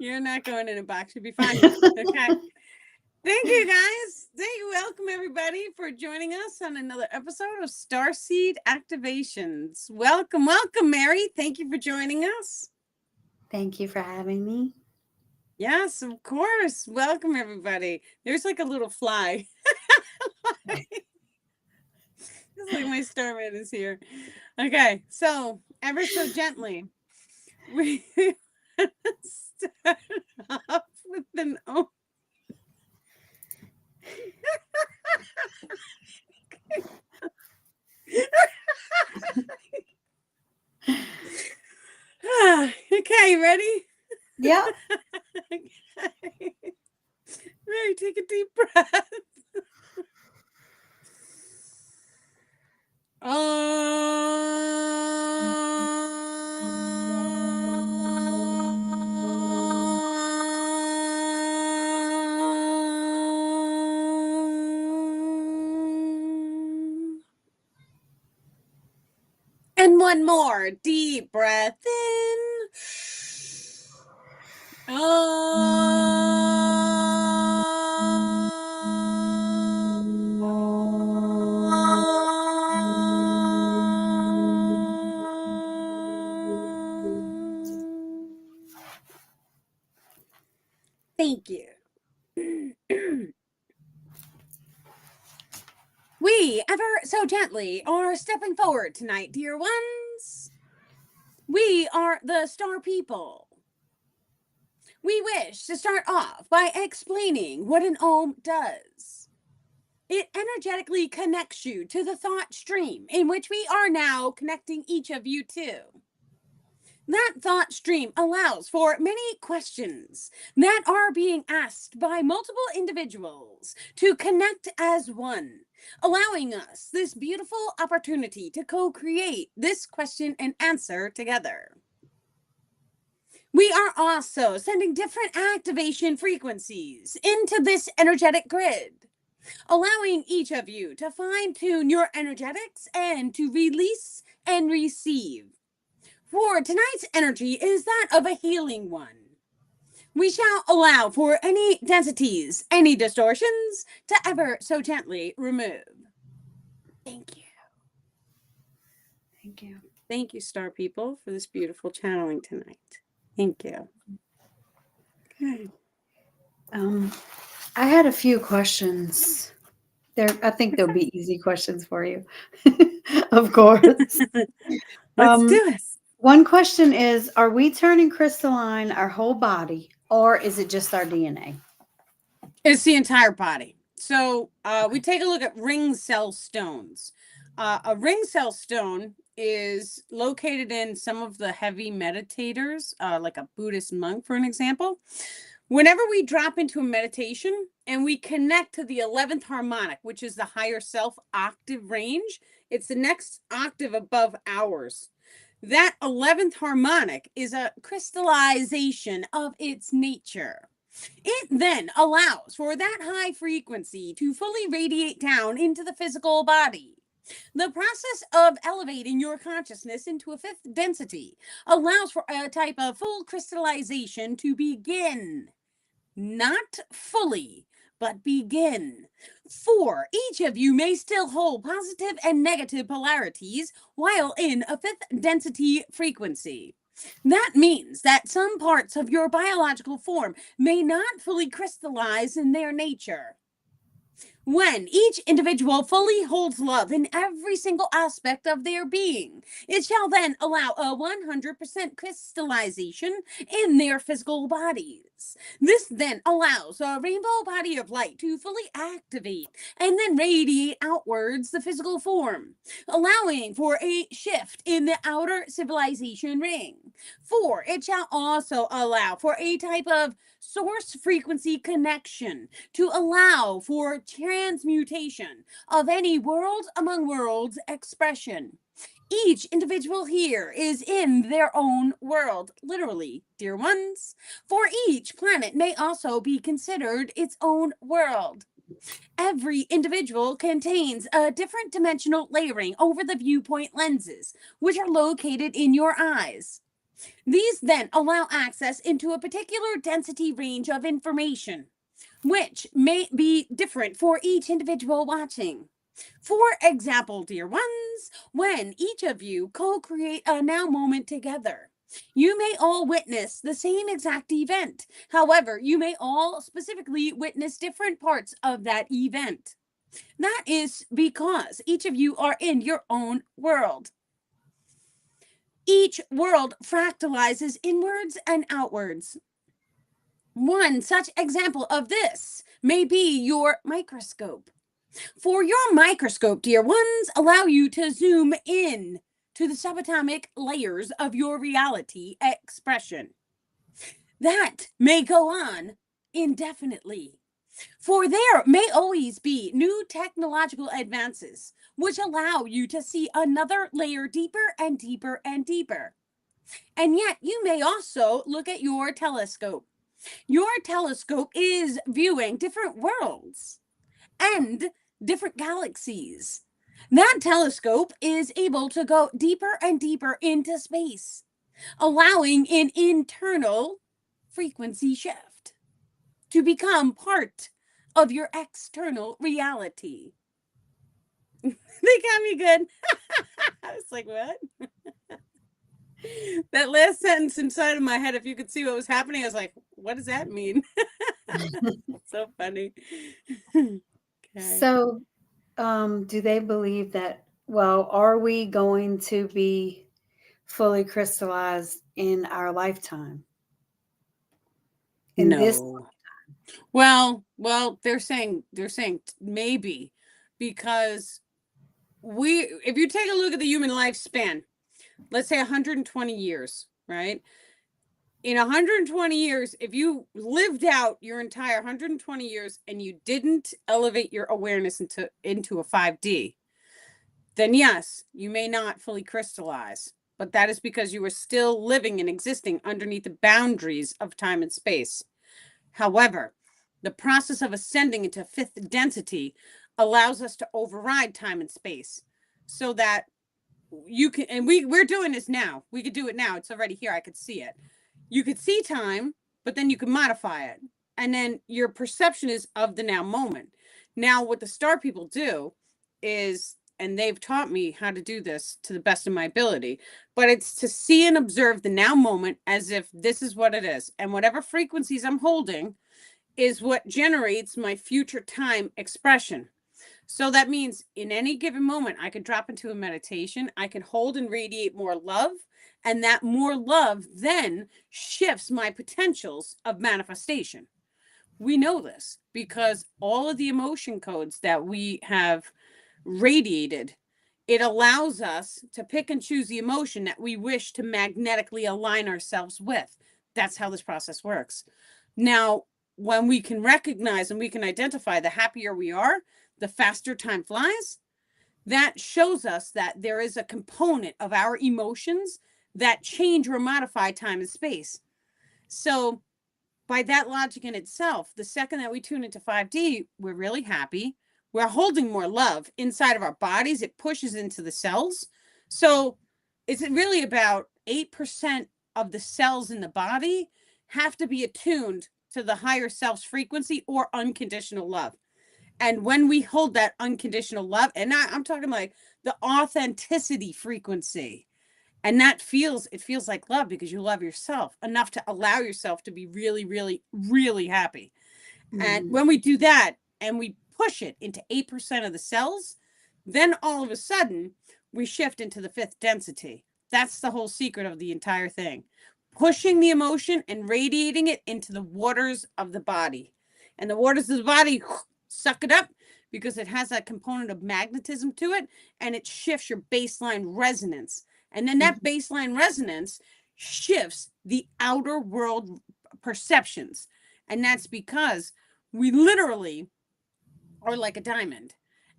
You're not going in a box. You'll be fine. Okay. Thank you, guys. Thank you. Welcome, everybody, for joining us on another episode of Starseed Activations. Welcome, Mary. Thank you for joining us. Thank you for having me. Yes, of course. Welcome, everybody. There's like a little fly. It's like my starman is here. Okay, so ever so gently, we start off with an O. Okay, ready? Yep. Okay. Mary, take a deep breath. And one more deep breath in. Thank you. We ever so gently are stepping forward tonight, dear ones. We are the Star People. We wish to start off by explaining what an Om does. It energetically connects you to the thought stream in which we are now connecting each of you to. That thought stream allows for many questions that are being asked by multiple individuals to connect as one, allowing us this beautiful opportunity to co-create this question and answer together. We are also sending different activation frequencies into this energetic grid, allowing each of you to fine-tune your energetics and to release and receive. For tonight's energy is that of a healing one. We shall allow for any densities, any distortions to ever so gently remove. Thank you. Thank you. Thank you, Star People, for this beautiful channeling tonight. Thank you. Okay. I had a few questions. I think there'll be easy questions for you. Of course. Let's do it. One question is, are we turning crystalline our whole body, or is it just our DNA? It's the entire body. So we take a look at ring cell stones. A ring cell stone is located in some of the heavy meditators, like a Buddhist monk, for an example. Whenever we drop into a meditation and we connect to the 11th harmonic, which is the higher self octave range, it's the next octave above ours. That 11th harmonic is a crystallization of its nature. It then allows for that high frequency to fully radiate down into the physical body. The process of elevating your consciousness into a fifth density allows for a type of full crystallization to begin. Not fully, but begin. For each of you may still hold positive and negative polarities while in a fifth density frequency. That means that some parts of your biological form may not fully crystallize in their nature. When each individual fully holds love in every single aspect of their being, it shall then allow a 100% crystallization in their physical bodies. This then allows a rainbow body of light to fully activate and then radiate outwards the physical form, allowing for a shift in the outer civilization ring. For it shall also allow for a type of source frequency connection to allow for transmutation of any world among worlds expression. Each individual here is in their own world, literally, dear ones. For each planet may also be considered its own world. Every individual contains a different dimensional layering over the viewpoint lenses, which are located in your eyes. These then allow access into a particular density range of information, which may be different for each individual watching. For example, dear ones, when each of you co create a now moment together, you may all witness the same exact event. However, you may all specifically witness different parts of that event. That is because each of you are in your own world. Each world fractalizes inwards and outwards. One such example of this may be your microscope. For your microscope, dear ones, allow you to zoom in to the subatomic layers of your reality expression. That may go on indefinitely. For there may always be new technological advances which allow you to see another layer deeper and deeper and deeper. And yet, you may also look at your telescope. Your telescope is viewing different worlds and different galaxies. That telescope is able to go deeper and deeper into space, allowing an internal frequency shift to become part of your external reality. They got me good. I was like, what? That last sentence inside of my head, if you could see what was happening, I was like, what does that mean? So funny. Okay. So, do they believe that, well, are we going to be fully crystallized in our lifetime? In this, No. Well, they're saying maybe because if you take a look at the human lifespan, let's say 120 years, right? In 120 years, if you lived out your entire 120 years and you didn't elevate your awareness into a 5D, then yes, you may not fully crystallize. But that is because you were still living and existing underneath the boundaries of time and space. However, the process of ascending into fifth density allows us to override time and space so that you can, and we're doing this now. We could do it now. It's already here. I could see it. You could see time, but then you can modify it. And then your perception is of the now moment. Now, what the star people do is, and they've taught me how to do this to the best of my ability, but it's to see and observe the now moment as if this is what it is. And whatever frequencies I'm holding is what generates my future time expression. So that means in any given moment, I could drop into a meditation, I could hold and radiate more love, and that more love then shifts my potentials of manifestation. We know this because all of the emotion codes that we have radiated, it allows us to pick and choose the emotion that we wish to magnetically align ourselves with. That's how this process works. Now, when we can recognize and we can identify, the happier we are, the faster time flies. That shows us that there is a component of our emotions that change or modify time and space. So, by that logic in itself, the second that we tune into 5D, we're really happy. We're holding more love inside of our bodies. It pushes into the cells. So, it's really about 8% of the cells in the body have to be attuned to the higher self's frequency or unconditional love. And when we hold that unconditional love, and I'm talking like the authenticity frequency, and it feels like love because you love yourself enough to allow yourself to be really, really, really happy. And when we do that and we push it into 8% of the cells, then all of a sudden we shift into the fifth density. That's the whole secret of the entire thing. Pushing the emotion and radiating it into the waters of the body. And the waters of the body suck it up because it has that component of magnetism to it, and it shifts your baseline resonance. And then that baseline resonance shifts the outer world perceptions. And that's because we literally are like a diamond.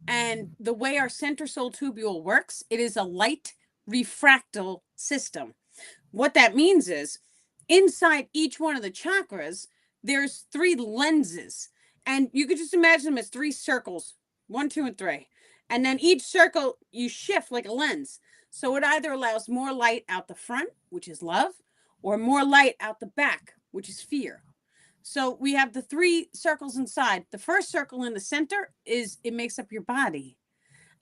And the way our center soul tubule works, it is a light refractal system. What that means is inside each one of the chakras, there's 3 lenses. And you could just imagine them as 3 circles, 1, 2, and 3. And then each circle you shift like a lens. So it either allows more light out the front, which is love, or more light out the back, which is fear. So we have the 3 circles inside. The first circle in the center is it makes up your body.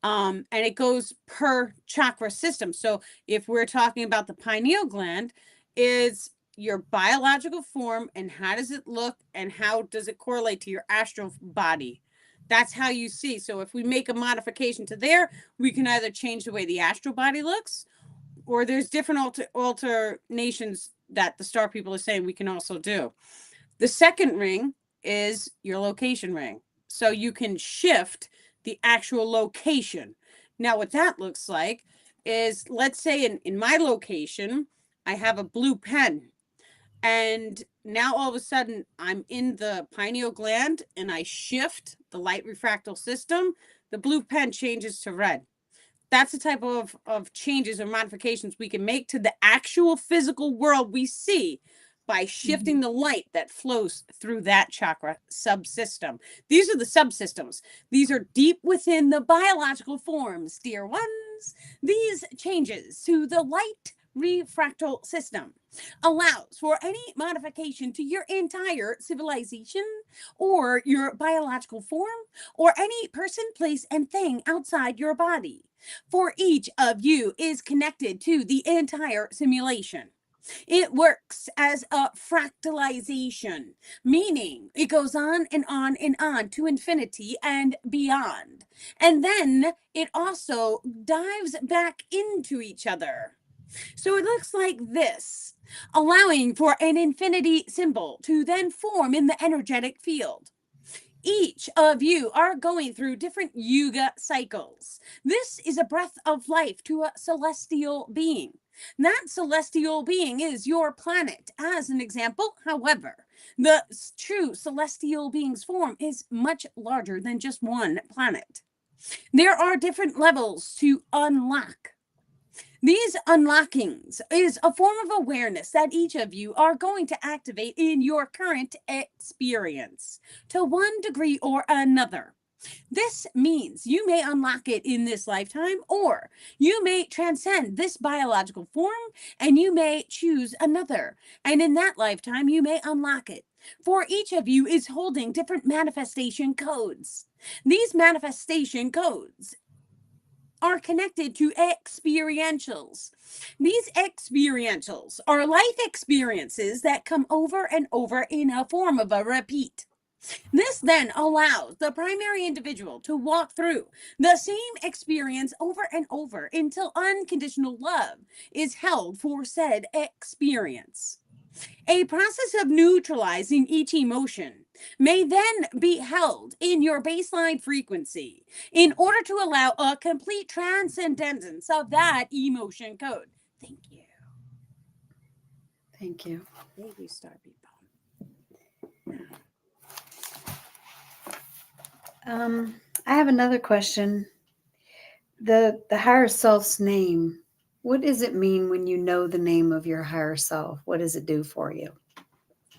And it goes per chakra system. So if we're talking about the pineal gland, is your biological form and how does it look and how does it correlate to your astral body? That's how you see. So if we make a modification to there, we can either change the way the astral body looks, or there's different alternations that the star people are saying we can also do. The second ring is your location ring. So you can shift the actual location. Now, what that looks like is, let's say in my location, I have a blue pen. And now all of a sudden I'm in the pineal gland and I shift the light refractal system. The blue pen changes to red. That's the type of changes or modifications we can make to the actual physical world we see by shifting the light that flows through that chakra subsystem. These are the subsystems. These are deep within the biological forms, dear ones. These changes to the light refractal system allows for any modification to your entire civilization or your biological form or any person, place, and thing outside your body. For each of you is connected to the entire simulation. It works as a fractalization, meaning it goes on and on and on to infinity and beyond. And then it also dives back into each other. So it looks like this, allowing for an infinity symbol to then form in the energetic field. Each of you are going through different yuga cycles. This is a breath of life to a celestial being. That celestial being is your planet, as an example. However, the true celestial being's form is much larger than just one planet. There are different levels to unlock. These unlockings is a form of awareness that each of you are going to activate in your current experience to one degree or another. This means you may unlock it in this lifetime, or you may transcend this biological form and you may choose another. And in that lifetime, you may unlock it. For each of you is holding different manifestation codes. These manifestation codes are connected to experientials. These experientials are life experiences that come over and over in a form of a repeat. This then allows the primary individual to walk through the same experience over and over until unconditional love is held for said experience. A process of neutralizing each emotion may then be held in your baseline frequency in order to allow a complete transcendence of that emotion code. Thank you. Thank you. Thank you, Star People. I have another question. The higher self's name. What does it mean when you know the name of your higher self? What does it do for you?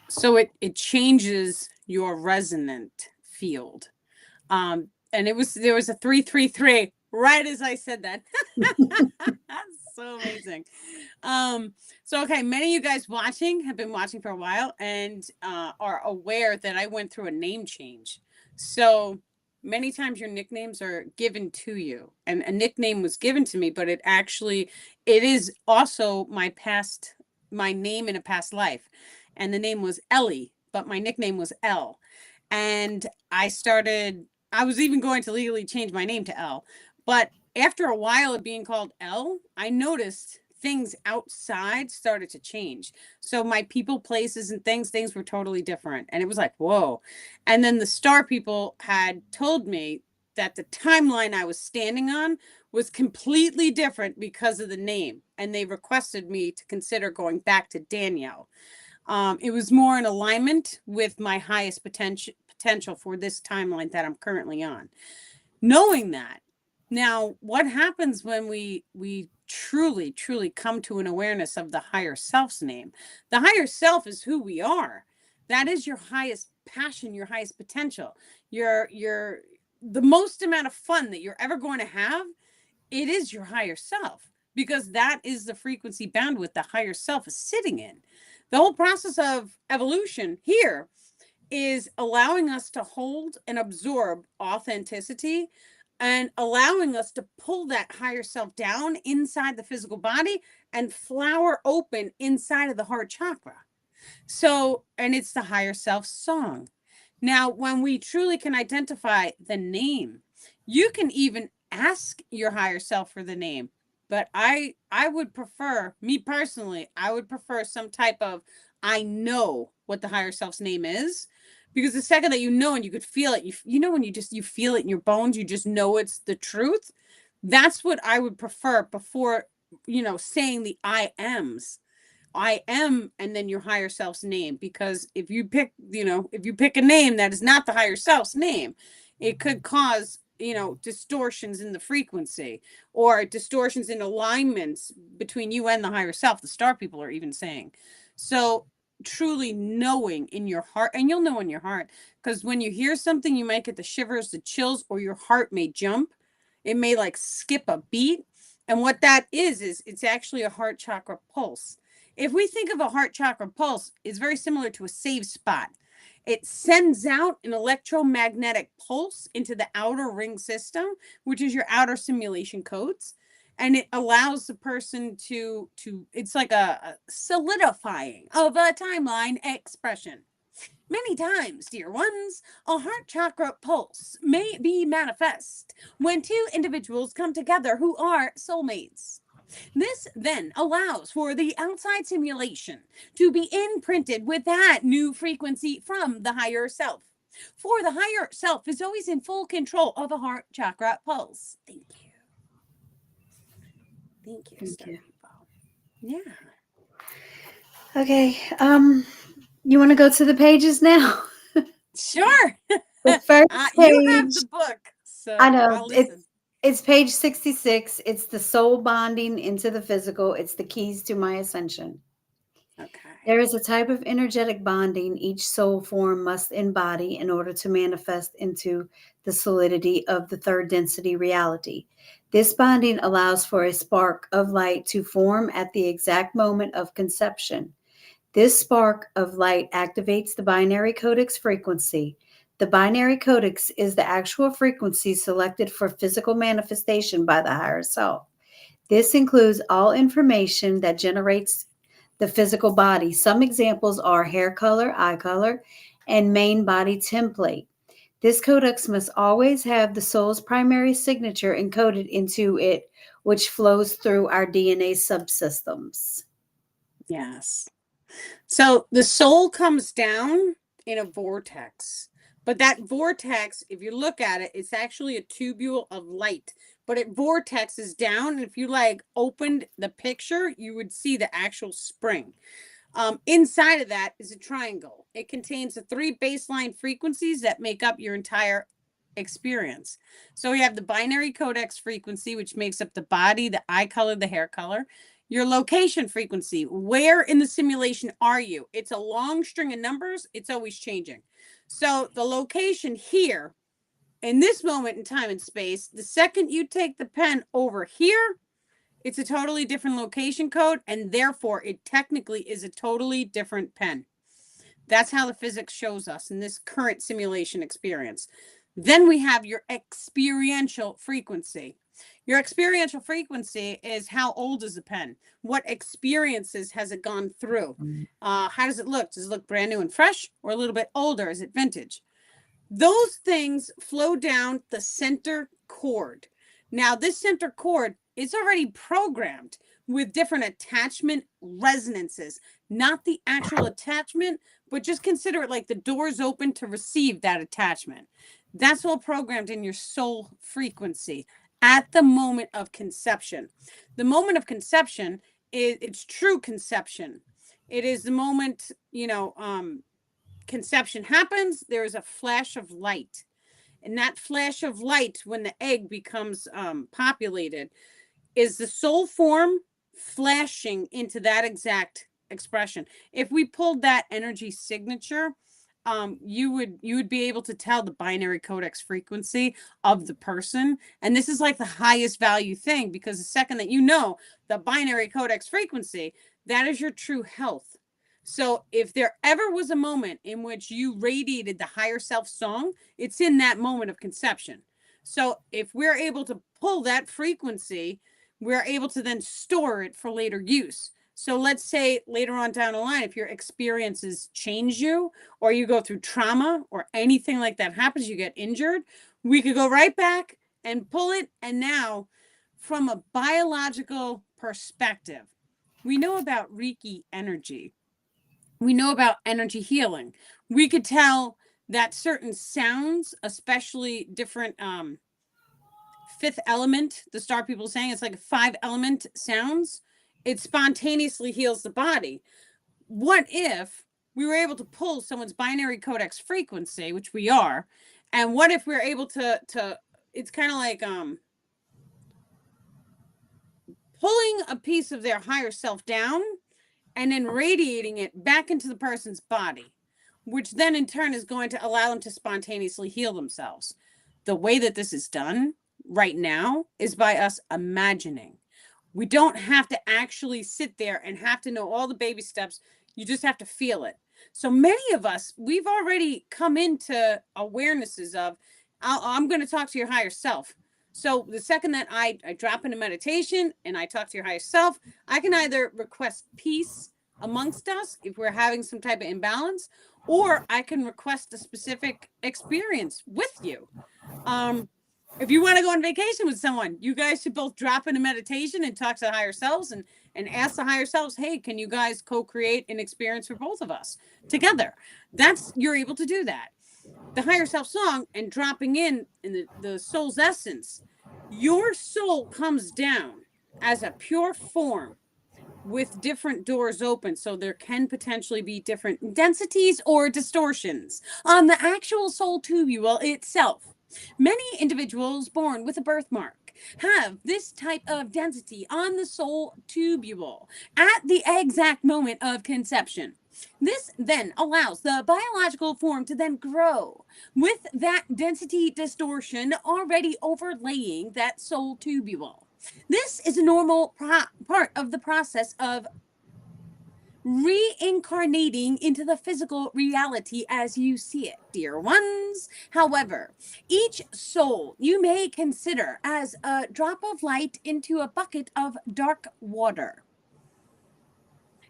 So it changes your resonant field. And there was a 333 right as I said that. That's so amazing. So okay, many of you guys watching have been watching for a while and are aware that I went through a name change. So many times your nicknames are given to you, and a nickname was given to me, but it is also my name in a past life, and the name was Ellie, but my nickname was Elle. And I was even going to legally change my name to Elle, but after a while of being called Elle, I noticed things outside started to change. So my people, places, and things were totally different. And it was like, whoa. And then the star people had told me that the timeline I was standing on was completely different because of the name. And they requested me to consider going back to Danielle. It was more in alignment with my highest potential for this timeline that I'm currently on. Knowing that, now what happens when we truly come to an awareness of the higher self's name? The higher self is who we are. That is your highest passion, your highest potential, your the most amount of fun that you're ever going to have. It is your higher self. because that is the frequency bandwidth the higher self is sitting in. The whole process of evolution here is allowing us to hold and absorb authenticity and allowing us to pull that higher self down inside the physical body and flower open inside of the heart chakra. So, and it's the higher self song. Now, when we truly can identify the name, you can even ask your higher self for the name. But I would prefer, me personally, I would prefer some type of I know what the higher self's name is, because the second that you know and you could feel it, you know when you feel it in your bones, you just know it's the truth. That's what I would prefer before, saying the I ams. I am, and then your higher self's name. Because if you pick a name that is not the higher self's name, it could cause, distortions in the frequency or distortions in alignments between you and the higher self. The star people are even saying. So, truly knowing in your heart, and you'll know in your heart, because when you hear something, you might get the shivers, the chills, or your heart may jump. It may like skip a beat. And what that is it's actually a heart chakra pulse. If we think of a heart chakra pulse, it's very similar to a save spot. It sends out an electromagnetic pulse into the outer ring system, which is your outer simulation codes. And it allows the person to it's like a solidifying of a timeline expression. Many times, dear ones, a heart chakra pulse may be manifest when two individuals come together who are soulmates. This then allows for the outside simulation to be imprinted with that new frequency from the higher self. For the higher self is always in full control of a heart chakra pulse. Thank you. Thank you, Thank Star you. People. Yeah. Okay. You want to go to the pages now? Sure. The first You have the page, book, I so know I'll listen. it's page 66. It's the soul bonding into the physical. It's the keys to my ascension. Okay. There is a type of energetic bonding each soul form must embody in order to manifest into the solidity of the third density reality. This bonding allows for a spark of light to form at the exact moment of conception. This spark of light activates the binary codex frequency. The binary codex is the actual frequency selected for physical manifestation by the higher self. This includes all information that generates the physical body. Some examples are hair color, eye color, and main body template. This codex must always have the soul's primary signature encoded into it, which flows through our DNA subsystems. Yes. So the soul comes down in a vortex. But that vortex, if you look at it, it's actually a tubule of light. But it vortexes down. And if you like opened the picture, you would see the actual spring. Inside of that is a triangle. It contains the three baseline frequencies that make up your entire experience. So we have the binary codex frequency, which makes up the body, the eye color, the hair color. Your location frequency, where in the simulation are you? It's a long string of numbers, it's always changing. So the location here, in this moment in time and space, the second you take the pen over here, it's a totally different location code, and therefore it technically is a totally different pen. That's how the physics shows us in this current simulation experience. Then we have your experiential frequency. Your experiential frequency is how old is the pen? What experiences has it gone through? How does it look? Does it look brand new and fresh, or a little bit older? Is it vintage? Those things flow down the center cord. Now, this center cord is already programmed with different attachment resonances, not the actual attachment, but just consider it like the door's open to receive that attachment. That's all programmed in your soul frequency at the moment of conception. The moment of conception is it's true conception. It is the moment, conception happens, there is a flash of light. And that flash of light, when the egg becomes populated, is the soul form flashing into that exact expression. If we pulled that energy signature you would be able to tell the binary codex frequency of the person. And this is like the highest value thing, because the second that you know the binary codex frequency, that is your true health. So if there ever was a moment in which you radiated the higher self song, it's in that moment of conception. So if we're able to pull that frequency, we're able to then store it for later use. So let's say later on down the line, if your experiences change you, or you go through trauma, or anything like that happens, you get injured, we could go right back and pull it. And now, from a biological perspective, we know about Reiki energy. We know about energy healing. We could tell that certain sounds, especially different fifth element, the star people saying it's like 5-element sounds, it spontaneously heals the body. What if we were able to pull someone's binary codex frequency, which we are, and what if we we're able to it's kind of like pulling a piece of their higher self down and then radiating it back into the person's body, which then in turn is going to allow them to spontaneously heal themselves. The way that this is done right now is by us imagining. We don't have to actually sit there and have to know all the baby steps. You just have to feel it. So many of us, we've already come into awarenesses of, I'm going to talk to your higher self. So the second that I drop into meditation and I talk to your higher self, I can either request peace amongst us if we're having some type of imbalance, or I can request a specific experience with you. If you want to go on vacation with someone, you guys should both drop into meditation and talk to the higher selves and ask the higher selves, hey, can you guys co-create an experience for both of us together? You're able to do that. The higher self song and dropping in the soul's essence, your soul comes down as a pure form with different doors open, so there can potentially be different densities or distortions on the actual soul tubule itself. Many individuals born with a birthmark have this type of density on the soul tubule at the exact moment of conception. This then allows the biological form to then grow with that density distortion already overlaying that soul tubule. This is a normal part of the process of reincarnating into the physical reality as you see it, dear ones. However, each soul you may consider as a drop of light into a bucket of dark water.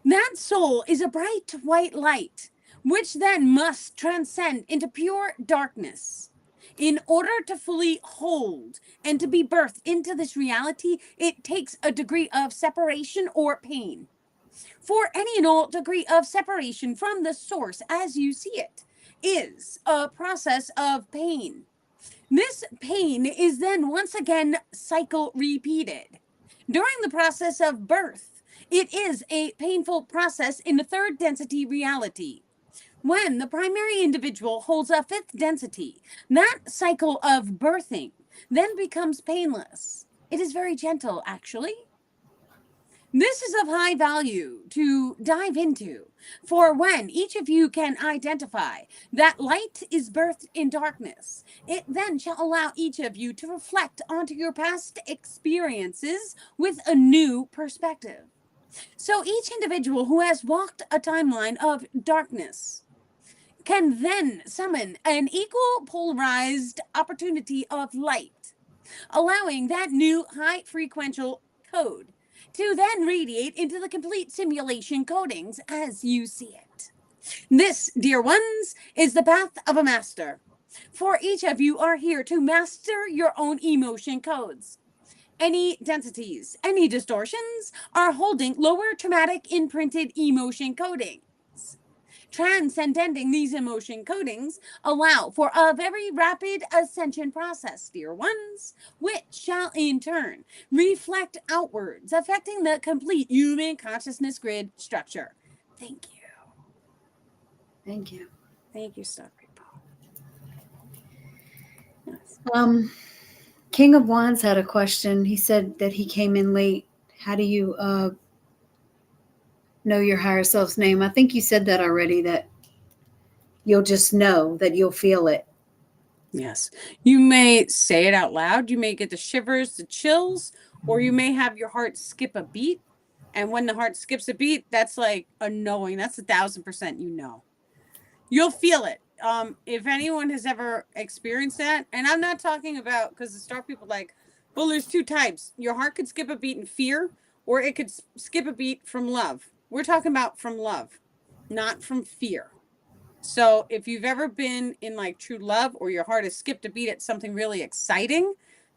That soul is a bright white light, which then must transcend into pure darkness. In order to fully hold and to be birthed into this reality, it takes a degree of separation or pain. For any and all degree of separation from the source as you see it is a process of pain. This pain is then once again cycle repeated. During the process of birth, it is a painful process in the third density reality. When the primary individual holds a fifth density, that cycle of birthing then becomes painless. It is very gentle, actually. This is of high value to dive into, for when each of you can identify that light is birthed in darkness, it then shall allow each of you to reflect onto your past experiences with a new perspective. So each individual who has walked a timeline of darkness can then summon an equal polarized opportunity of light, allowing that new high frequential code to then radiate into the complete simulation codings as you see it. This, dear ones, is the path of a master. For each of you are here to master your own emotion codes. Any densities, any distortions are holding lower traumatic imprinted emotion codings. Transcending these emotion codings allow for a very rapid ascension process, dear ones, which shall in turn reflect outwards, affecting the complete human consciousness grid structure. Thank you. Thank you. Thank you, Star People. Yes. King of Wands had a question. He said that he came in late. How do you know your higher self's name? I think you said that already, that You'll just know that you'll feel it. Yes. You may say it out loud. You may get the shivers, the chills, or you may have your heart skip a beat. And when the heart skips a beat, that's like a knowing. That's 1,000% you know. You'll feel it. If anyone has ever experienced that, and I'm not talking about, because the star people like, well, there's two types. Your heart could skip a beat in fear, or it could skip a beat from love. We're talking about from love, not from fear. So if you've ever been in like true love, or your heart has skipped a beat at something really exciting,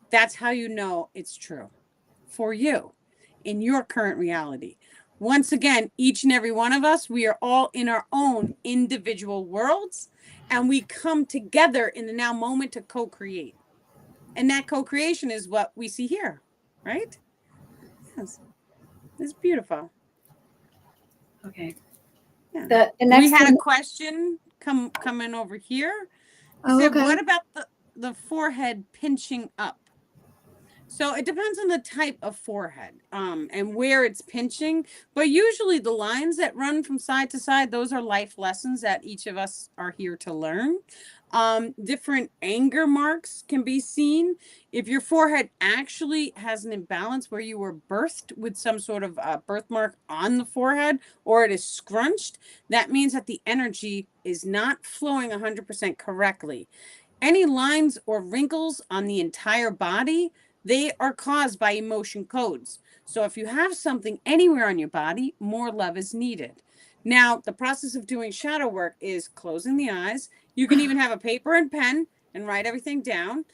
that's how you know it's true for you in your current reality. Once again, each and every one of us, we are all in our own individual worlds, and we come together in the now moment to co-create. And that co-creation is what we see here, right? Yes. It's beautiful. Okay. Yeah. The We next had a one. question come in over here. He Oh, said, okay. what about the forehead pinching up? So it depends on the type of forehead and where it's pinching. But usually the lines that run from side to side, those are life lessons that each of us are here to learn. Different anger marks can be seen. If your forehead actually has an imbalance where you were birthed with some sort of birthmark on the forehead, or it is scrunched, that means that the energy is not flowing 100% correctly. Any lines or wrinkles on the entire body, they are caused by emotion codes. So if you have something anywhere on your body, more love is needed. Now, the process of doing shadow work is closing the eyes. You can even have a paper and pen and write everything down.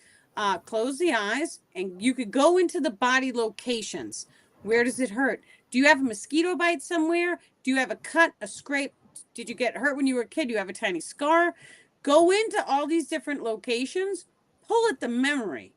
Close the eyes, and you could go into the body locations. Where does it hurt? Do you have a mosquito bite somewhere? Do you have a cut, a scrape? Did you get hurt when you were a kid? Do you have a tiny scar? Go into all these different locations, pull at the memory.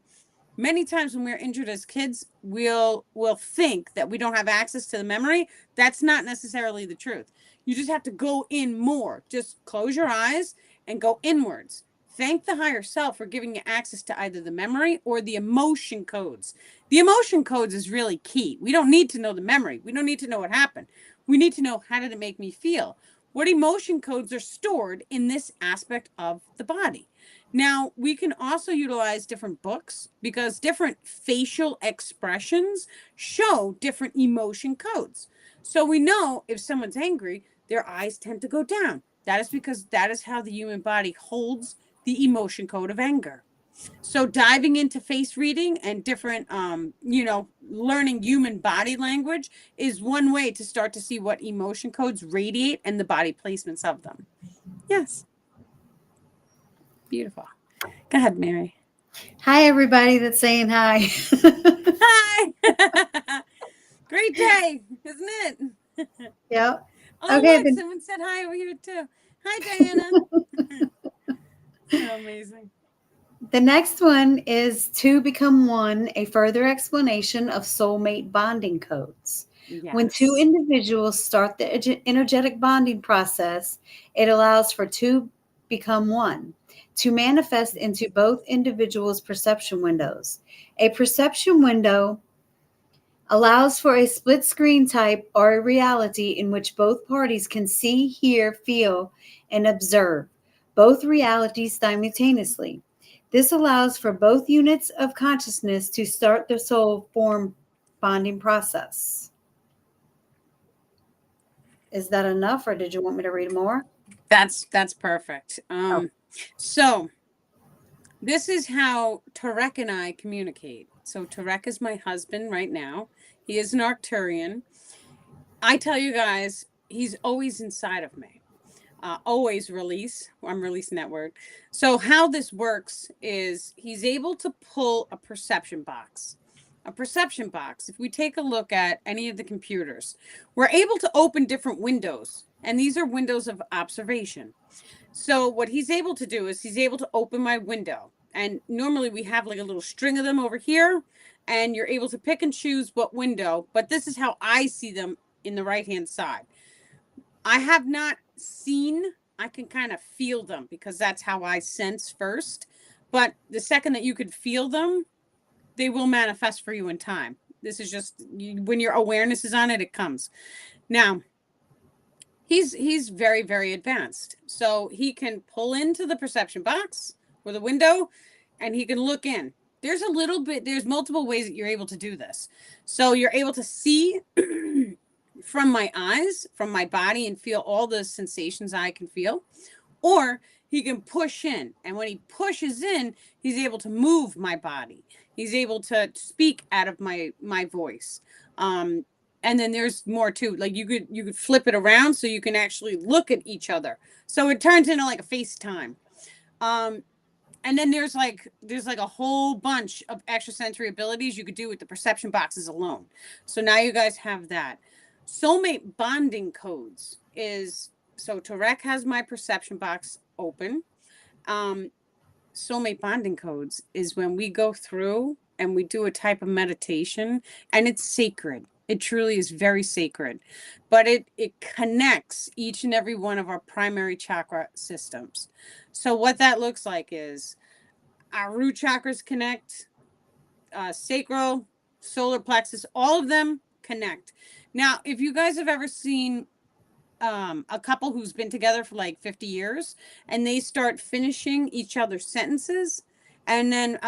Many times when we're injured as kids, we'll think that we don't have access to the memory. That's not necessarily the truth. You just have to go in more. Just close your eyes and go inwards. Thank the higher self for giving you access to either the memory or the emotion codes. The emotion codes is really key. We don't need to know the memory. We don't need to know what happened. We need to know, how did it make me feel? What emotion codes are stored in this aspect of the body? Now, we can also utilize different books, because different facial expressions show different emotion codes. So we know if someone's angry, their eyes tend to go down. That is because that is how the human body holds the emotion code of anger. So diving into face reading and different, learning human body language is one way to start to see what emotion codes radiate and the body placements of them. Yes. Beautiful. Go ahead, Mary. Hi, everybody that's saying hi. Hi. Great day, isn't it? Yep. Oh, Okay. look, someone said hi over here too. Hi, Diana. So amazing. The next one is To Become One, a further explanation of soulmate bonding codes. When two Yes. individuals start the energetic bonding process, it allows for two become one to manifest into both individuals' perception windows. A perception window allows for a split screen type or a reality in which both parties can see, hear, feel, and observe both realities simultaneously. This allows for both units of consciousness to start the soul form bonding process. Is that enough, or did you want me to read more? That's perfect. Oh, So this is how Tarek and I communicate. So Tarek is my husband right now. He is an Arcturian. I tell you guys, he's always inside of me. Always release. I'm releasing that word. So how this works is he's able to pull a perception box. A perception box, if we take a look at any of the computers, we're able to open different windows, and these are windows of observation. So what he's able to do is he's able to open my window, and normally we have like a little string of them over here, and you're able to pick and choose what window, but this is how I see them in the right hand side. I have not seen, I can kind of feel them because that's how I sense first. But the second that you could feel them, they will manifest for you in time. This is just when your awareness is on it, it comes. Now, He's very, very advanced. So he can pull into the perception box or the window and he can look in. There's multiple ways that you're able to do this. So you're able to see from my eyes, from my body, and feel all the sensations I can feel. Or he can push in. And when he pushes in, he's able to move my body. He's able to speak out of my voice. And then there's more too. Like you could flip it around so you can actually look at each other. So it turns into like a FaceTime. Um, and then there's like a whole bunch of extrasensory abilities you could do with the perception boxes alone. So now you guys have that. Soulmate bonding codes is so Tarek has my perception box open. Um, soulmate bonding codes is when we go through and we do a type of meditation, and it's sacred. It truly is very sacred, but it connects each and every one of our primary chakra systems. So what that looks like is our root chakras connect, sacral, solar plexus, all of them connect. Now, if you guys have ever seen a couple who's been together for like 50 years and they start finishing each other's sentences and then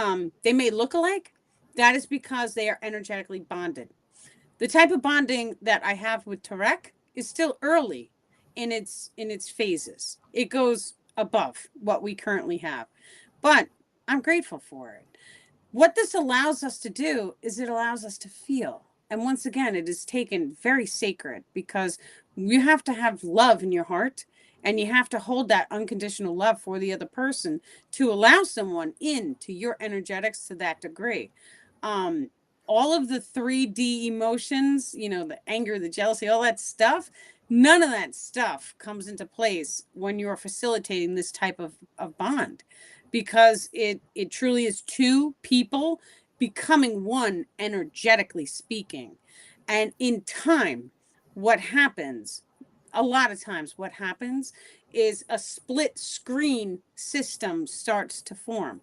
they may look alike, that is because they are energetically bonded. The type of bonding that I have with Tarek is still early in its phases. It goes above what we currently have, but I'm grateful for it. What this allows us to do is it allows us to feel. And once again, it is taken very sacred because you have to have love in your heart and you have to hold that unconditional love for the other person to allow someone into your energetics to that degree. Um, all of the 3D emotions, the anger, the jealousy, all that stuff, none of that stuff comes into place when you're facilitating this type of bond, because it truly is two people becoming one energetically speaking. And in time, what happens, a lot of times what happens is a split screen system starts to form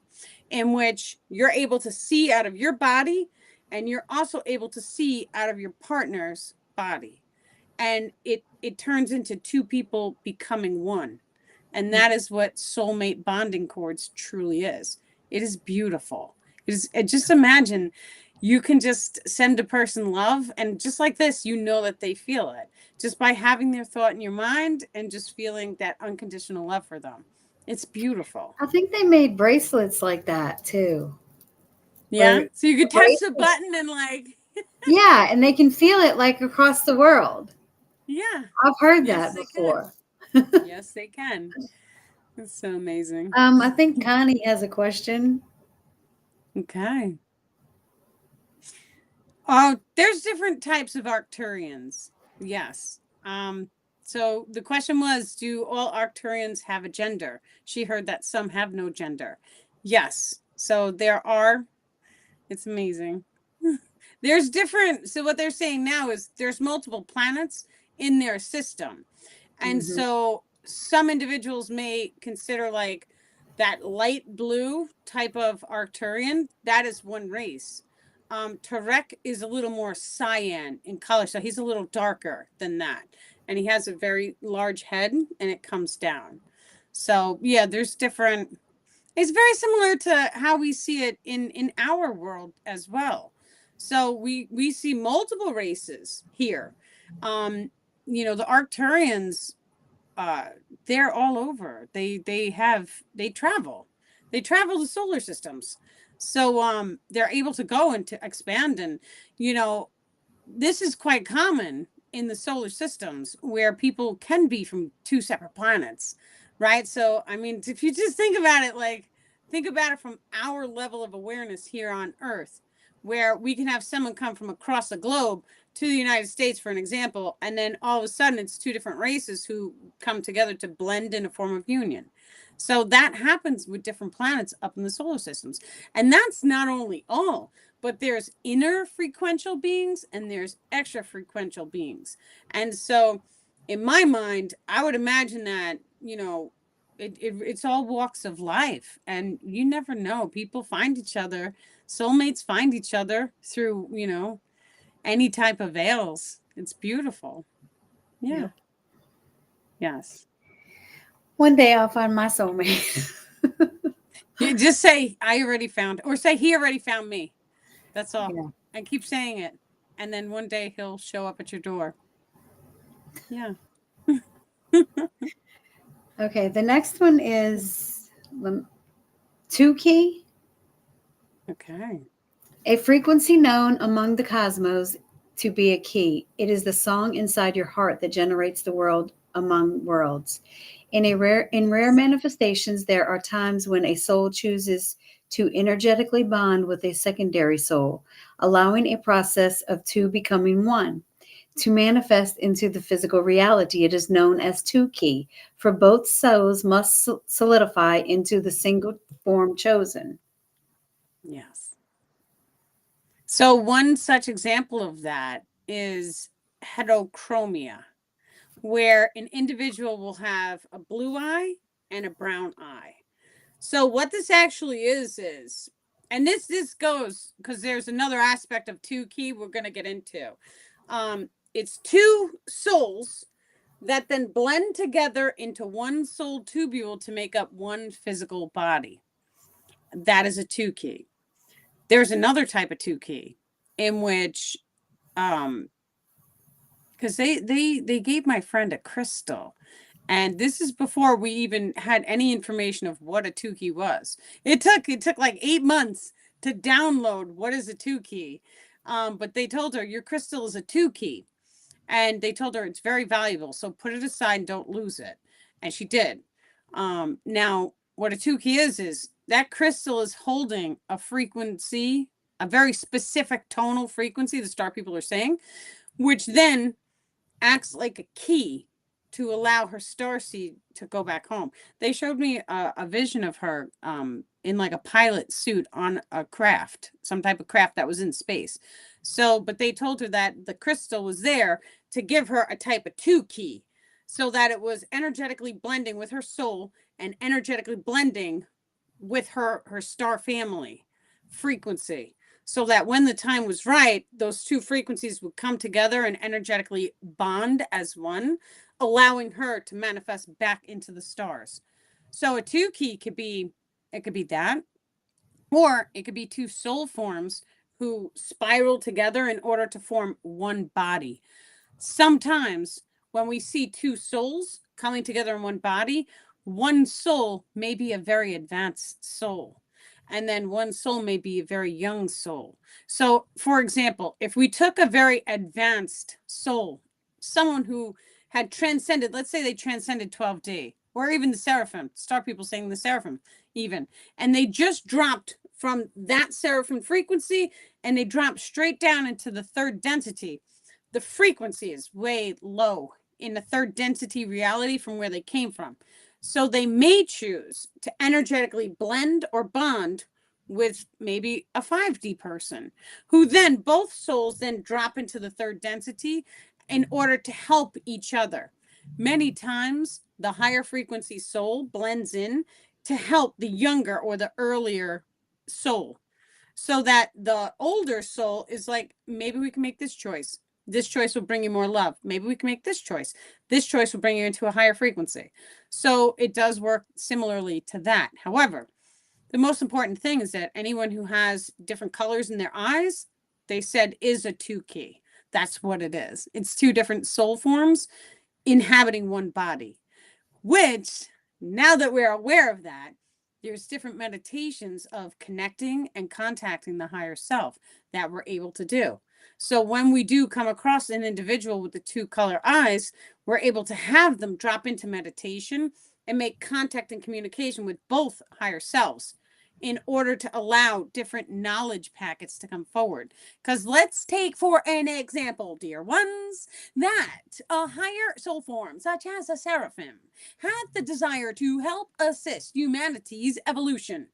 in which you're able to see out of your body and you're also able to see out of your partner's body, and it turns into two people becoming one. And that is what soulmate bonding cords truly is. It is beautiful. Just imagine you can just send a person love, and just like this, that they feel it just by having their thought in your mind and just feeling that unconditional love for them. It's beautiful. I think they made bracelets like that too. Yeah. Where So you the could touch the bracelet, button and like, yeah, and they can feel it like across the world. yeah. I've heard Yes, that they can. before. Yes, they can. It's so amazing. I think Connie has a question. Okay. Oh, there's different types of Arcturians. Yes. So the question was, do all Arcturians have a gender? She heard that some have no gender. Yes. So there are, it's amazing. There's different, so what they're saying now is there's multiple planets in their system. And Mhm. so some individuals may consider like that light blue type of Arcturian, that is one race. Tarek is a little more cyan in color, so he's a little darker than that. And he has a very large head and it comes down. So yeah, there's different, it's very similar to how we see it in our world as well. So we see multiple races here. The Arcturians, uh, they're all over. They travel. They travel the solar systems. So they're able to go and to expand, and you know this is quite common in the solar systems where people can be from two separate planets, right? So, I mean, if you just think about it, like, think about it from our level of awareness here on Earth, where we can have someone come from across the globe to the United States, for an example, and then all of a sudden it's two different races who come together to blend in a form of union. So that happens with different planets up in the solar systems. And that's not only all, but there's inner frequential beings and there's extra frequential beings. And so in my mind, I would imagine that, it's all walks of life, and you never know. People find each other, soulmates find each other through, any type of veils. It's beautiful. Yeah. Yeah. Yes. One day I'll find my soulmate. You just say, I already found, or say, he already found me. That's all. Yeah. And keep saying it. And then one day he'll show up at your door. Yeah. Okay, the next one is two key, Okay. a frequency known among the cosmos to be a key. It is the song inside your heart that generates the world among worlds. In rare manifestations, there are times when a soul chooses to energetically bond with a secondary soul, allowing a process of two becoming one. To manifest into the physical reality, it is known as two key, for both souls must solidify into the single form chosen. Yes. So one such example of that is heterochromia, where an individual will have a blue eye and a brown eye. So what this actually is, and this goes because there's another aspect of two key we're going to get into. It's two souls that then blend together into one soul tubule to make up one physical body. That is a two key. There's another type of two key in which because they gave my friend a crystal, and this is before we even had any information of what a two key was. It took like 8 months to download what is a two key. But they told her your crystal is a two key, and they told her it's very valuable, so put it aside and don't lose it. And she did. Now what a two key is that crystal is holding a frequency, a very specific tonal frequency the star people are saying, which then acts like a key to allow her starseed to go back home. They showed me a vision of her in like a pilot suit on a craft, some type of craft that was in space. So, but they told her that the crystal was there to give her a type of two key so that it was energetically blending with her soul and energetically blending with her star family frequency, so that when the time was right, those two frequencies would come together and energetically bond as one, allowing her to manifest back into the stars. So a two key could be, it could be that, or it could be two soul forms who spiral together in order to form one body. Sometimes when we see two souls coming together in one body, one soul may be a very advanced soul, and then one soul may be a very young soul. So, for example, if we took a very advanced soul, someone who had transcended, let's say they transcended 12D, or even the seraphim, star people saying the seraphim, even, and they just dropped from that seraphim frequency and they dropped straight down into the third density, the frequency is way low in the third density reality from where they came from. So they may choose to energetically blend or bond with maybe a 5D person, who then both souls then drop into the third density in order to help each other. Many times the higher frequency soul blends in to help the younger or the earlier soul, so that the older soul is like, maybe we can make this choice. This choice will bring you more love. Maybe we can make this choice. This choice will bring you into a higher frequency. So it does work similarly to that. However, the most important thing is that anyone who has different colors in their eyes, they said, is a two key. That's what it is. It's two different soul forms inhabiting one body, which, now that we're aware of that, there's different meditations of connecting and contacting the higher self that we're able to do. So when we do come across an individual with the two color eyes, we're able to have them drop into meditation and make contact and communication with both higher selves in order to allow different knowledge packets to come forward. Because let's take for an example, dear ones, that a higher soul form, such as a seraphim, had the desire to help assist humanity's evolution.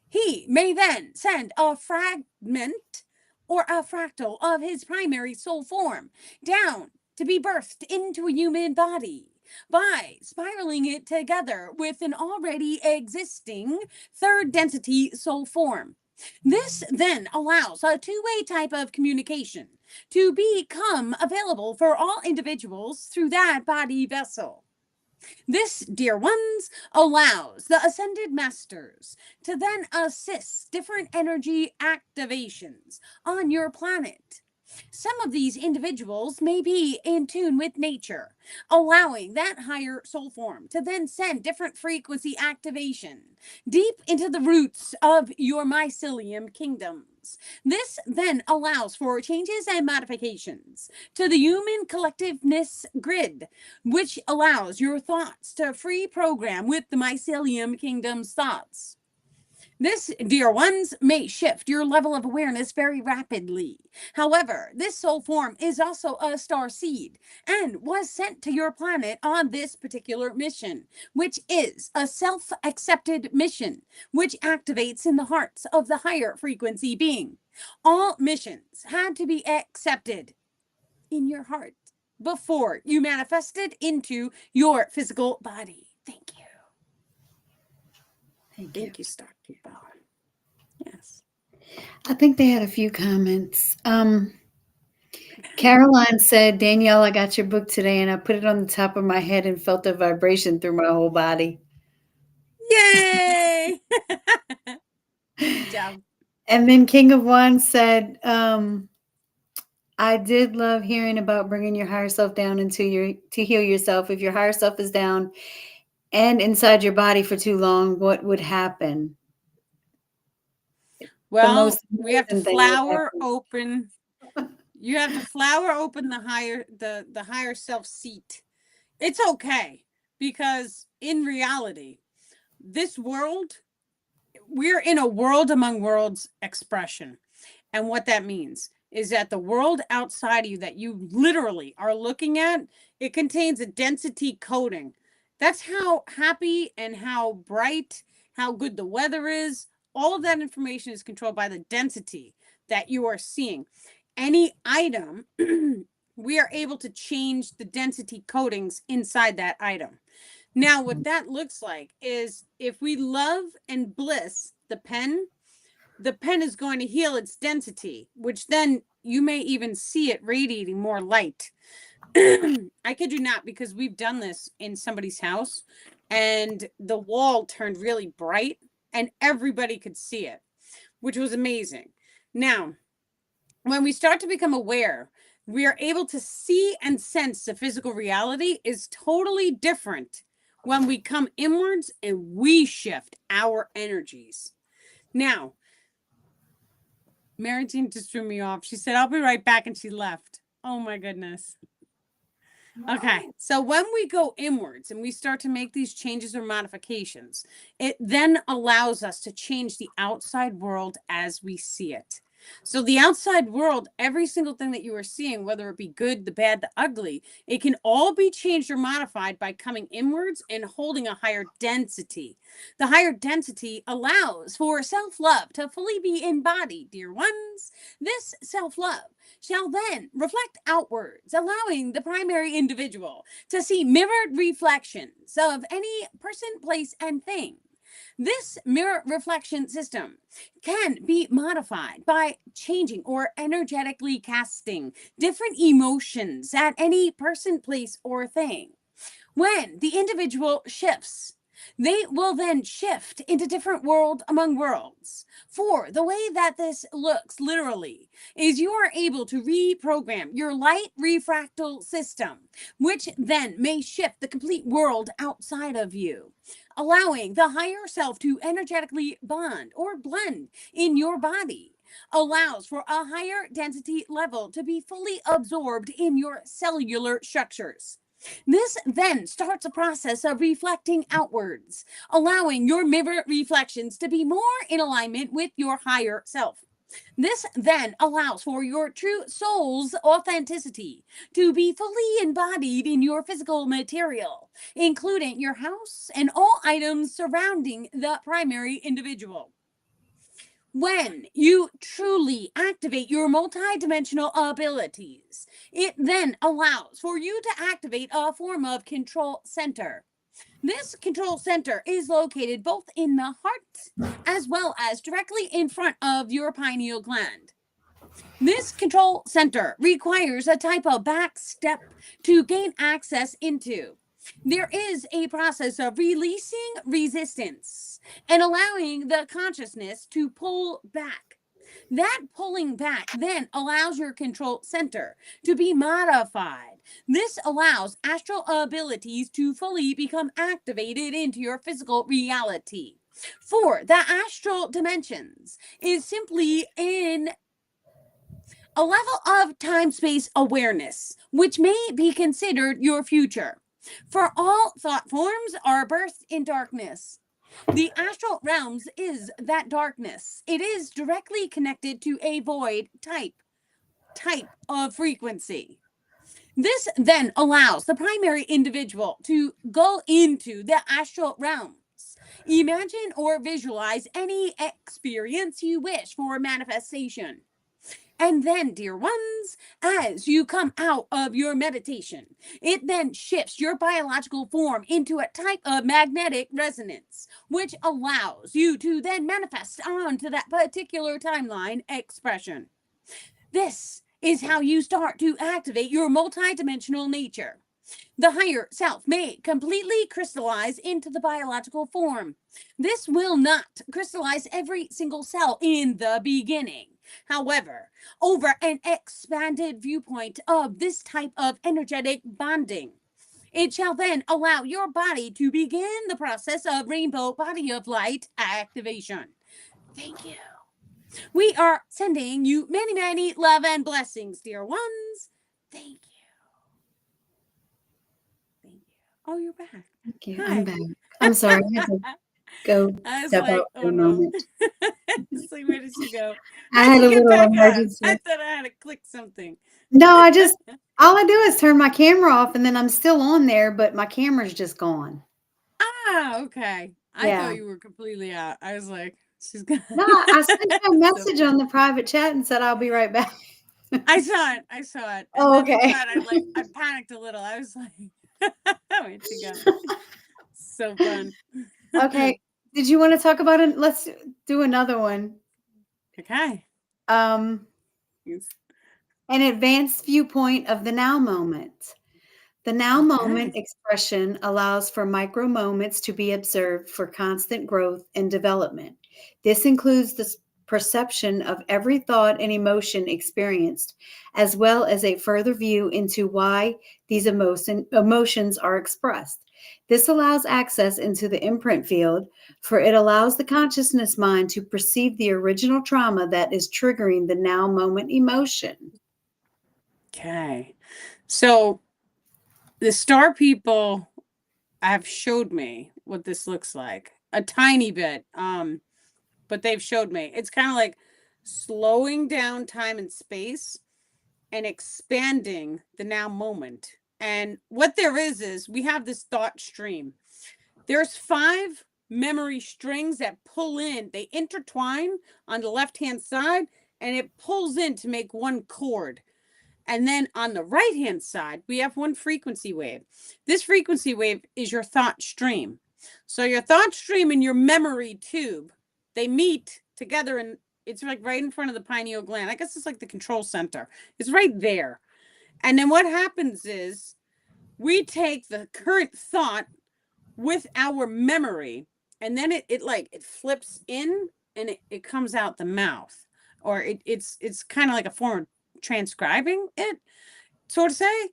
He may then send a fragment or a fractal of his primary soul form down to be birthed into a human body by spiraling it together with an already existing third density soul form. This then allows a two-way type of communication to become available for all individuals through that body vessel. This, dear ones, allows the ascended masters to then assist different energy activations on your planet. Some of these individuals may be in tune with nature, allowing that higher soul form to then send different frequency activation deep into the roots of your mycelium kingdoms. This then allows for changes and modifications to the human collectiveness grid, which allows your thoughts to free program with the mycelium kingdom's thoughts. This, dear ones, may shift your level of awareness very rapidly. However, this soul form is also a star seed and was sent to your planet on this particular mission, which is a self-accepted mission, which activates in the hearts of the higher frequency being. All missions had to be accepted in your heart before you manifested into your physical body. Thank you. Thank you, Star People. Yes. I think they had a few comments. Caroline said, Danielle, I got your book today and I put it on the top of my head and felt a vibration through my whole body. Yay! Good job. And then King of Wands said, I did love hearing about bringing your higher self down to heal yourself. If your higher self is down and inside your body for too long, what would happen? Well, we have to flower open. You have to flower open the higher self seat. It's okay, because in reality, this world, we're in a world among worlds expression. And what that means is that the world outside of you that you literally are looking at, it contains a density coding. That's how happy and how bright, how good the weather is. All of that information is controlled by the density that you are seeing. Any item, we are able to change the density codings inside that item. Now, what that looks like is if we love and bliss the pen is going to heal its density, which then you may even see it radiating more light. I kid you not, because we've done this in somebody's house and the wall turned really bright and everybody could see it, which was amazing. Now, when we start to become aware, we are able to see and sense the physical reality is totally different when we come inwards and we shift our energies. Now, Mary Jean just threw me off. She said, I'll be right back, and she left. Oh my goodness. Okay, so when we go inwards and we start to make these changes or modifications, it then allows us to change the outside world as we see it. So the outside world, every single thing that you are seeing, whether it be good, the bad, the ugly, it can all be changed or modified by coming inwards and holding a higher density. The higher density allows for self-love to fully be embodied, dear ones. This self-love shall then reflect outwards, allowing the primary individual to see mirrored reflections of any person, place, and thing. This mirror reflection system can be modified by changing or energetically casting different emotions at any person, place, or thing. When the individual shifts, they will then shift into different world among worlds. For the way that this looks literally is you are able to reprogram your light refractal system, which then may shift the complete world outside of you, allowing the higher self to energetically bond or blend in your body. Allows for a higher density level to be fully absorbed in your cellular structures. This then starts a process of reflecting outwards, allowing your mirror reflections to be more in alignment with your higher self. This then allows for your true soul's authenticity to be fully embodied in your physical material, including your house and all items surrounding the primary individual. When you truly activate your multidimensional abilities, it then allows for you to activate a form of control center. This control center is located both in the heart as well as directly in front of your pineal gland. This control center requires a type of back step to gain access into. There is a process of releasing resistance and allowing the consciousness to pull back. That pulling back then allows your control center to be modified. This allows astral abilities to fully become activated into your physical reality. For the astral dimensions is simply in a level of time space awareness, which may be considered your future. For all thought forms are birthed in darkness. The astral realms is that darkness. It is directly connected to a void type of frequency. This then allows the primary individual to go into the astral realms. Imagine or visualize any experience you wish for manifestation. And then, dear ones, as you come out of your meditation, it then shifts your biological form into a type of magnetic resonance, which allows you to then manifest onto that particular timeline expression. This is how you start to activate your multidimensional nature. The higher self may completely crystallize into the biological form. This will not crystallize every single cell in the beginning. However, over an expanded viewpoint of this type of energetic bonding, it shall then allow your body to begin the process of rainbow body of light activation. Thank you. We are sending you many, many love and blessings, dear ones. Thank you. Thank you. Oh, you're back. Thank you. I'm Hi. back. I'm sorry. I had to go I was step like, out for oh a no. moment. It's like, where did she go? I How'd had she a get little back on? I emergency. thought I had to click something. No, all I do is turn my camera off and then I'm still on there, but my camera's just gone. Ah, okay. I Yeah. thought you were completely out. I was like, she's gonna. No, I sent you a So message on funny. the private chat and said I'll be right back. I saw it. I saw it. And Oh, then okay. inside, I panicked a little. I was like, where'd she go? So fun. Okay. Did you want to talk about it? Let's do another one. Okay. Um, an advanced viewpoint of the now moment. The now moment Okay. expression allows for micro moments to be observed for constant growth and development. This includes the perception of every thought and emotion experienced, as well as a further view into why these emotions are expressed. This allows access into the imprint field, for it allows the consciousness mind to perceive the original trauma that is triggering the now moment emotion. Okay. So the star people have showed me what this looks like a tiny bit. But they've showed me it's kind of like slowing down time and space and expanding the now moment. And what there is we have this thought stream. There's 5 memory strings that pull in, they intertwine on the left hand side, and it pulls in to make one chord. And then on the right hand side, we have one frequency wave. This frequency wave is your thought stream. So your thought stream and your memory tube, they meet together, and it's like right in front of the pineal gland. I guess it's like the control center. It's right there. And then what happens is we take the current thought with our memory, and then it flips in and it comes out the mouth, or it's kind of like a form of transcribing it, so to say,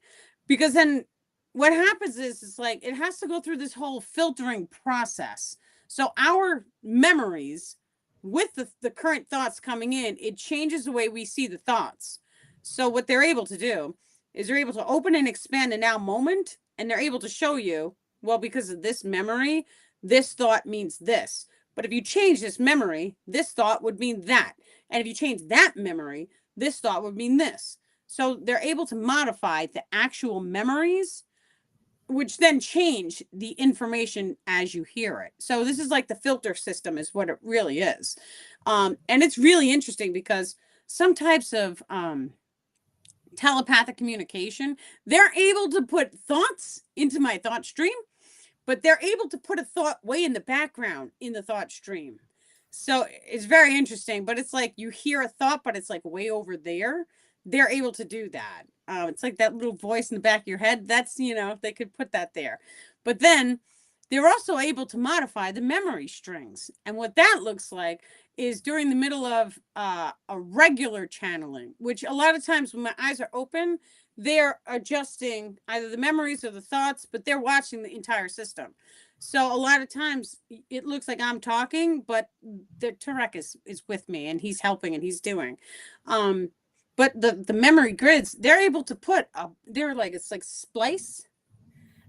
because then what happens is it's like it has to go through this whole filtering process. So our memories with the current thoughts coming in, it changes the way we see the thoughts. So what they're able to do is they're able to open and expand the now moment, and they're able to show you, well, because of this memory, this thought means this. But if you change this memory, this thought would mean that. And if you change that memory, this thought would mean this. So they're able to modify the actual memories, which then change the information as you hear it. So this is like the filter system is what it really is. And it's really interesting because some types of telepathic communication, they're able to put thoughts into my thought stream, but they're able to put a thought way in the background in the thought stream. So it's very interesting, but it's like you hear a thought, but it's like way over there. They're able to do that. It's like that little voice in the back of your head. That's, they could put that there. But then they're also able to modify the memory strings. And what that looks like is during the middle of a regular channeling, which a lot of times when my eyes are open, they're adjusting either the memories or the thoughts, but they're watching the entire system. So a lot of times it looks like I'm talking, but the Turek is with me and he's helping and he's doing. But the memory grids, they're able to put they're like, it's like splice,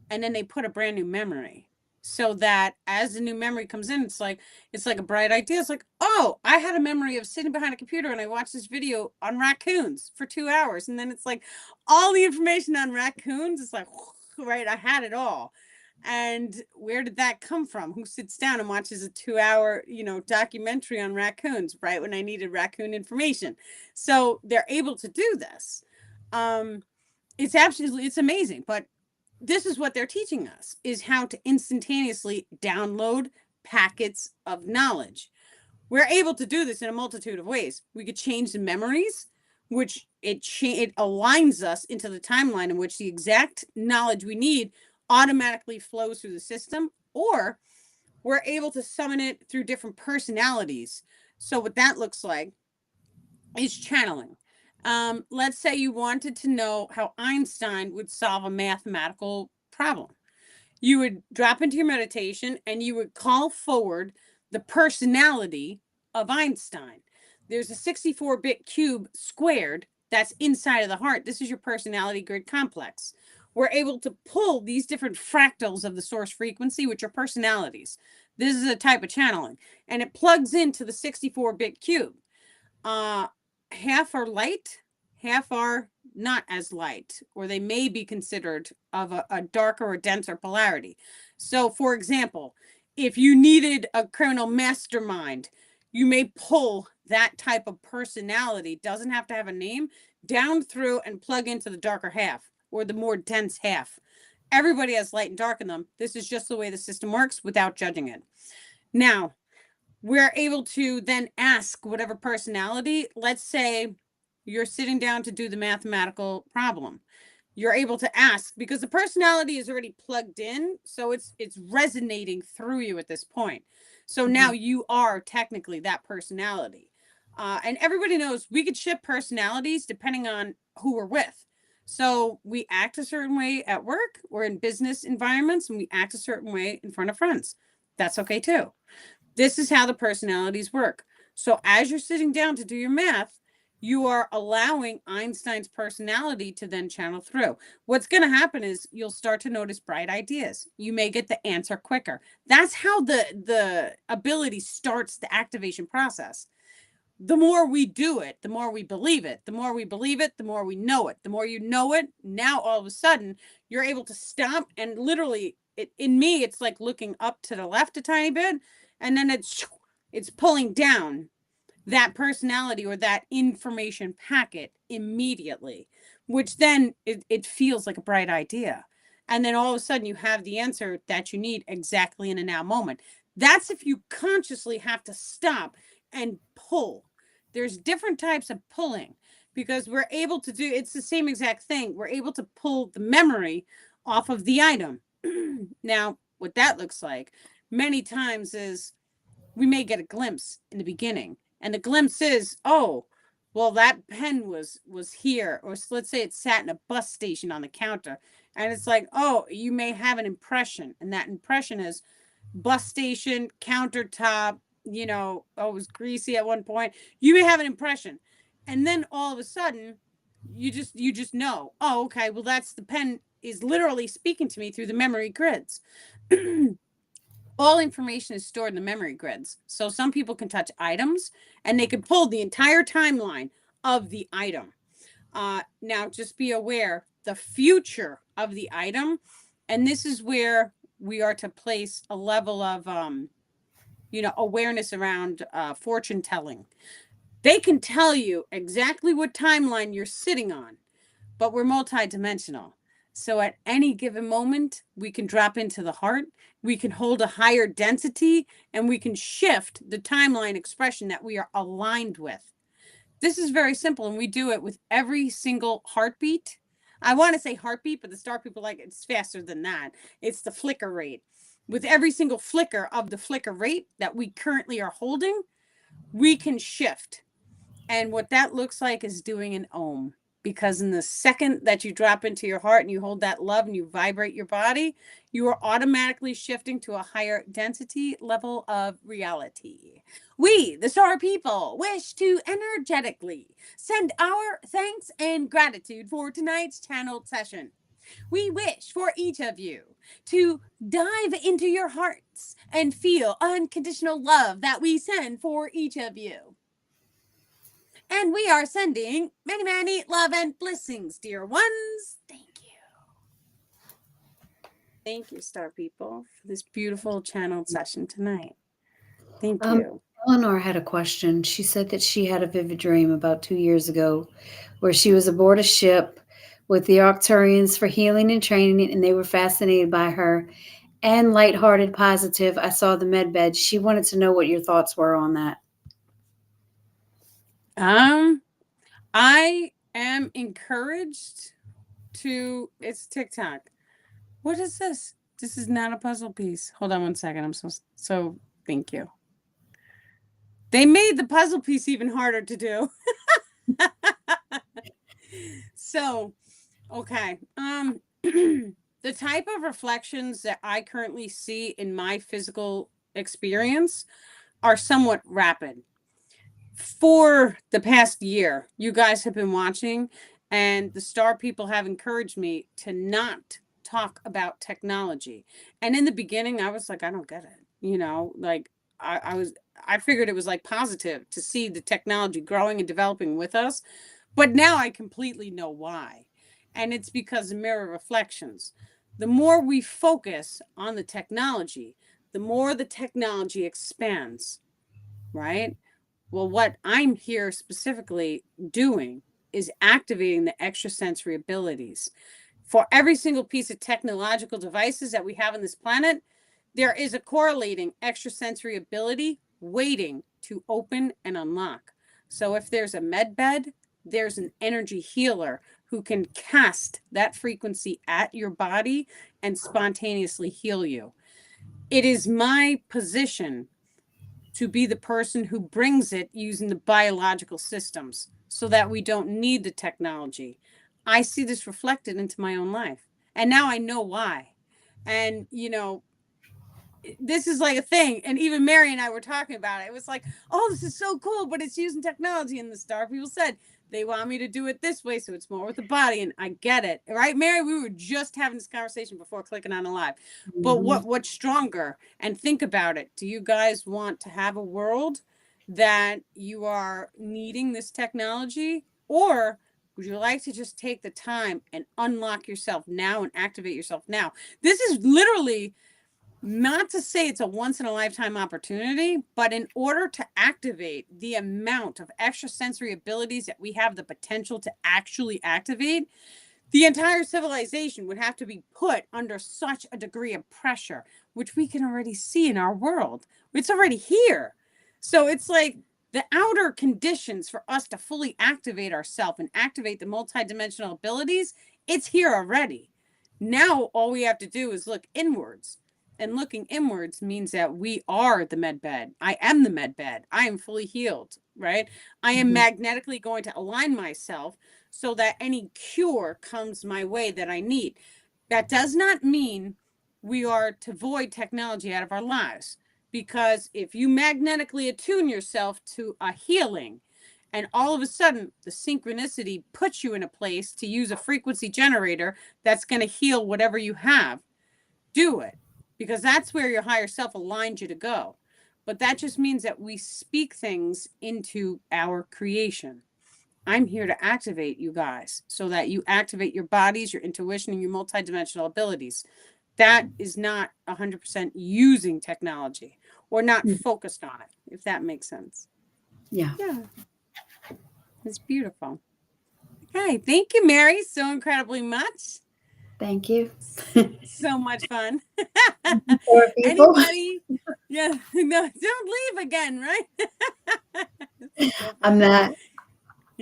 and then they put a brand new memory, so that as the new memory comes in, it's like a bright idea. It's like, oh, I had a memory of sitting behind a computer and I watched this video on raccoons for 2 hours, and then it's like all the information on raccoons. It's like, right, I had it all. And where did that come from? Who sits down and watches a 2 hour, documentary on raccoons, right, when I needed raccoon information? So they're able to do this. It's amazing. But this is what they're teaching us, is how to instantaneously download packets of knowledge. We're able to do this in a multitude of ways. We could change the memories, which it aligns us into the timeline in which the exact knowledge we need automatically flows through the system, or we're able to summon it through different personalities. So what that looks like is channeling. Let's say you wanted to know how Einstein would solve a mathematical problem. You would drop into your meditation and you would call forward the personality of Einstein. There's a 64-bit cube squared that's inside of the heart. This is your personality grid complex. We're able to pull these different fractals of the source frequency, which are personalities. This is a type of channeling, and it plugs into the 64-bit cube. Half are light, half are not as light, or they may be considered of a darker or denser polarity. So, for example, if you needed a criminal mastermind, you may pull that type of personality, doesn't have to have a name, down through and plug into the darker half or the more dense half. Everybody has light and dark in them. This is just the way the system works without judging it. Now, we're able to then ask whatever personality. Let's say you're sitting down to do the mathematical problem. You're able to ask, because the personality is already plugged in, so it's resonating through you at this point. So now you are technically that personality. And everybody knows we could shift personalities depending on who we're with. So we act a certain way at work or in business environments, and we act a certain way in front of friends. That's okay too. This is how the personalities work. So as you're sitting down to do your math, you are allowing Einstein's personality to then channel through. What's going to happen is you'll start to notice bright ideas. You may get the answer quicker. That's how the ability starts the activation process. The more we do it, the more we believe it. The more we believe it, the more we know it. The more you know it, now all of a sudden you're able to stop, and literally in me, it's like looking up to the left a tiny bit, and then it's pulling down that personality or that information packet immediately, which then it feels like a bright idea. And then all of a sudden you have the answer that you need exactly in a now moment. That's if you consciously have to stop and pull. There's different types of pulling, because we're able to do, it's the same exact thing. We're able to pull the memory off of the item. Now, what that looks like many times is we may get a glimpse in the beginning, and the glimpse is, oh, well, that pen was here, or let's say it sat in a bus station on the counter, and it's like, oh, you may have an impression, and that impression is bus station, countertop, oh, it was greasy at one point. You may have an impression, and then all of a sudden you just know, oh, okay, well, that's the pen is literally speaking to me through the memory grids. All information is stored in the memory grids. So some people can touch items and they can pull the entire timeline of the item. Now, just be aware the future of the item, and this is where we are to place a level of, awareness around fortune telling. They can tell you exactly what timeline you're sitting on, but we're multidimensional. So at any given moment, we can drop into the heart, we can hold a higher density, and we can shift the timeline expression that we are aligned with. This is very simple, and we do it with every single heartbeat, I want to say heartbeat, but the star people like it's faster than that. It's the flicker rate. With every single flicker of the flicker rate that we currently are holding, we can shift. And what that looks like is doing an ohm. Because in the second that you drop into your heart and you hold that love and you vibrate your body, you are automatically shifting to a higher density level of reality. We, the star people, wish to energetically send our thanks and gratitude for tonight's channeled session. We wish for each of you to dive into your hearts and feel unconditional love that we send for each of you. And we are sending many, many love and blessings, dear ones. Thank you. Thank you, star people, for this beautiful channeled session tonight. Thank you. Eleanor had a question. She said that she had a vivid dream about 2 years ago where she was aboard a ship with the Arcturians for healing and training, and they were fascinated by her and lighthearted, positive. I saw the med bed. She wanted to know what your thoughts were on that. I am encouraged to, it's TikTok. What is this? This is not a puzzle piece. Hold on one second. I'm so thank you. They made the puzzle piece even harder to do. So, okay. The type of reflections that I currently see in my physical experience are somewhat rapid. For the past year, you guys have been watching, and the star people have encouraged me to not talk about technology. And in the beginning, I was like, I don't get it. You know, like I figured it was like positive to see the technology growing and developing with us. But now I completely know why. And it's because of mirror reflections. The more we focus on the technology, the more the technology expands, right? Well, what I'm here specifically doing is activating the extrasensory abilities. For every single piece of technological devices that we have on this planet, there is a correlating extrasensory ability waiting to open and unlock. So if there's a med bed, there's an energy healer who can cast that frequency at your body and spontaneously heal you. It is my position to be the person who brings it using the biological systems so that we don't need the technology. I see this reflected into my own life. And now I know why. And, you know, this is like a thing. And even Mary and I were talking about it. It was like, oh, this is so cool, but it's using technology. And the star people said they want me to do it this way, so it's more with the body. And I get it, right, Mary? We were just having this conversation before clicking on a live. But what's stronger? And think about it. Do you guys want to have a world that you are needing this technology, or would you like to just take the time and unlock yourself now and activate yourself now? This is literally, not to say it's a once in a lifetime opportunity, but in order to activate the amount of extrasensory abilities that we have the potential to actually activate, the entire civilization would have to be put under such a degree of pressure, which we can already see in our world. It's already here. So it's like the outer conditions for us to fully activate ourselves and activate the multidimensional abilities, it's here already. Now all we have to do is look inwards. And looking inwards means that we are the med bed. I am the med bed. I am fully healed, right? I am magnetically going to align myself so that any cure comes my way that I need. That does not mean we are to void technology out of our lives, because if you magnetically attune yourself to a healing, and all of a sudden the synchronicity puts you in a place to use a frequency generator that's going to heal whatever you have, do it, because that's where your higher self aligned you to go. But that just means that we speak things into our creation. I'm here to activate you guys so that you activate your bodies, your intuition, and your multidimensional abilities. That is not 100% using technology or not focused on it, if that makes sense. Yeah. It's beautiful. Okay. Thank you, Mary, so incredibly much. Thank you. So much fun. People. Anybody? Yeah, no, don't leave again, right? I'm not.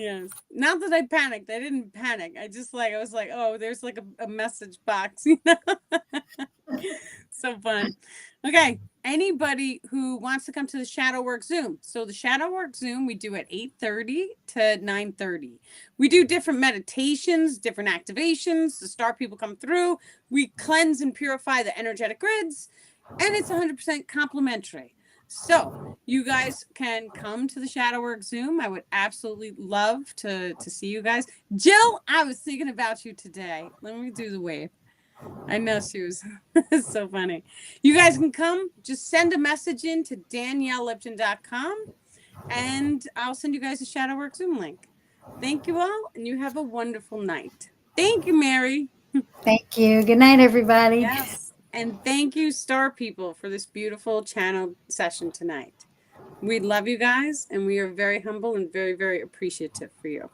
Yes. Not that I panicked. I didn't panic. I just I was like, oh, there's like a message box, you know? So fun. Okay. Anybody who wants to come to the Shadow Work Zoom. So the Shadow Work Zoom we do at 8:30 to 9:30. We do different meditations, different activations. The star people come through. We cleanse and purify the energetic grids, and it's 100% complimentary. So you guys can come to the Shadow Work Zoom. I would absolutely love to see you guys. Jill, I was thinking about you today. Let me do the wave. I know she was so funny. You guys can come. Just send a message in to daniellelipton.com and I'll send you guys a Shadow Work Zoom link. Thank you all, and you have a wonderful night. Thank you, Mary. Thank you. Good night, everybody. Yes. And thank you, Star People, for this beautiful channel session tonight. We love you guys, and we are very humble and very, very appreciative for you.